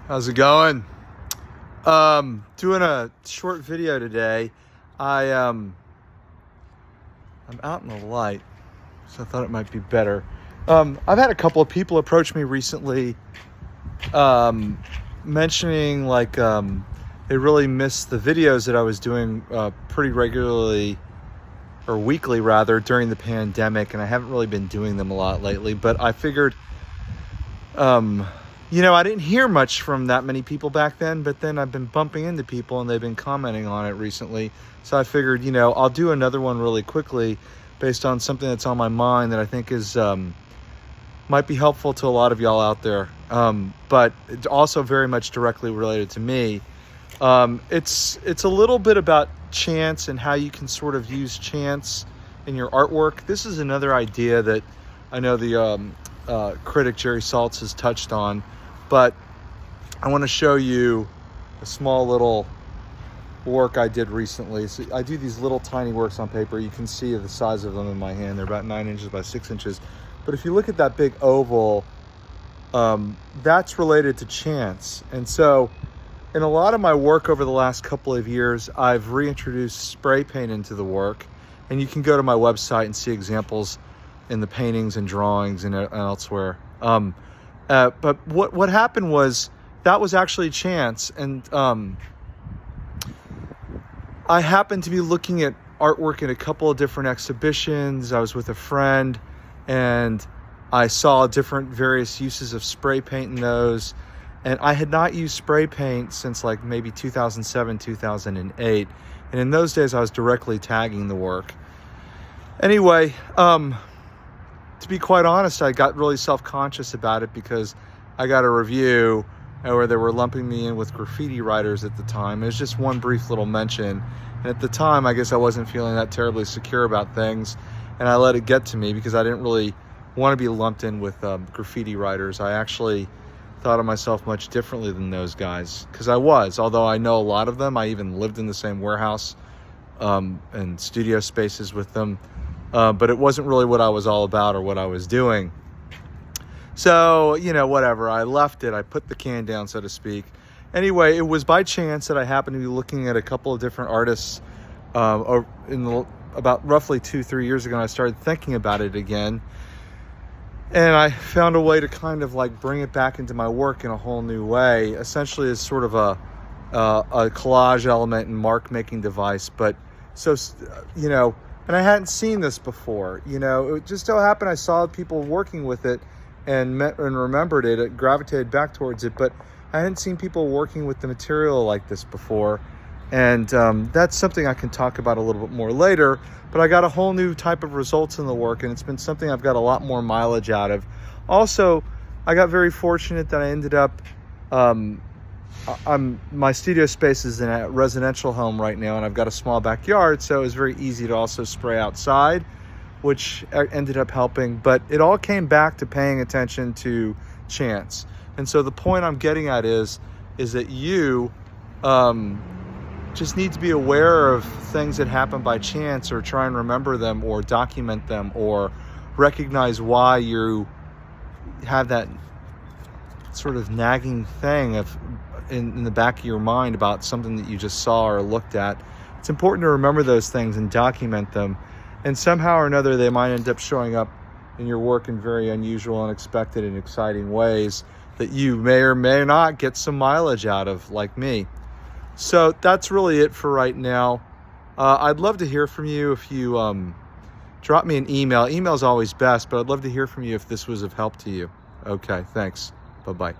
How's it going? Doing a short video today. I'm out in the light, so I thought it might be better. I've had a couple of people approach me recently, mentioning they really missed the videos that I was doing pretty regularly, or weekly rather, during the pandemic, and I haven't really been doing them a lot lately. But I figured, I didn't hear much from that many people back then, but then I've been bumping into people and they've been commenting on it recently. So I figured, I'll do another one really quickly based on something that's on my mind that I think is might be helpful to a lot of y'all out there. But it's also very much directly related to me. It's a little bit about chance and how you can sort of use chance in your artwork. This is another idea that I know the critic Jerry Saltz has touched on, but I want to show you a small little work I did recently. So I do these little tiny works on paper. You can see the size of them in my hand. They're about 9 inches by 6 inches. But if you look at that big oval, that's related to chance. And so in a lot of my work over the last couple of years, I've reintroduced spray paint into the work. And you can go to my website and see examples in the paintings and drawings and elsewhere. But what happened was that was actually chance. And I happened to be looking at artwork in a couple of different exhibitions. I was with a friend and I saw different various uses of spray paint in those. And I had not used spray paint since maybe 2007, 2008. And in those days, I was directly tagging the work. Anyway, to be quite honest, I got really self-conscious about it because I got a review where they were lumping me in with graffiti writers at the time. It was just one brief little mention. And at the time, I guess I wasn't feeling that terribly secure about things. And I let it get to me because I didn't really want to be lumped in with graffiti writers. I actually thought of myself much differently than those guys, because I was, although I know a lot of them. I even lived in the same warehouse and studio spaces with them. But it wasn't really what I was all about or what I was doing. So, whatever. I left it. I put the can down, so to speak. Anyway, it was by chance that I happened to be looking at a couple of different artists about roughly 2-3 years ago, and I started thinking about it again. And I found a way to kind of bring it back into my work in a whole new way, essentially as sort of a collage element and mark making device. But so, and I hadn't seen this before. It just so happened I saw people working with it and remembered it. It gravitated back towards it, but I hadn't seen people working with the material like this before. And that's something I can talk about a little bit more later. But I got a whole new type of results in the work, and it's been something I've got a lot more mileage out of. Also, I got very fortunate that I ended up, my studio space is in a residential home right now, and I've got a small backyard, so it was very easy to also spray outside, which ended up helping. But it all came back to paying attention to chance. And so the point I'm getting at is that you just need to be aware of things that happen by chance, or try and remember them, or document them, or recognize why you have that sort of nagging thing in the back of your mind about something that you just saw or looked at. It's important to remember those things and document them. And somehow or another, they might end up showing up in your work in very unusual, unexpected, and exciting ways that you may or may not get some mileage out of, like me. So that's really it for right now. I'd love to hear from you if you drop me an email. Email's always best, but I'd love to hear from you if this was of help to you. Okay, thanks. Bye-bye.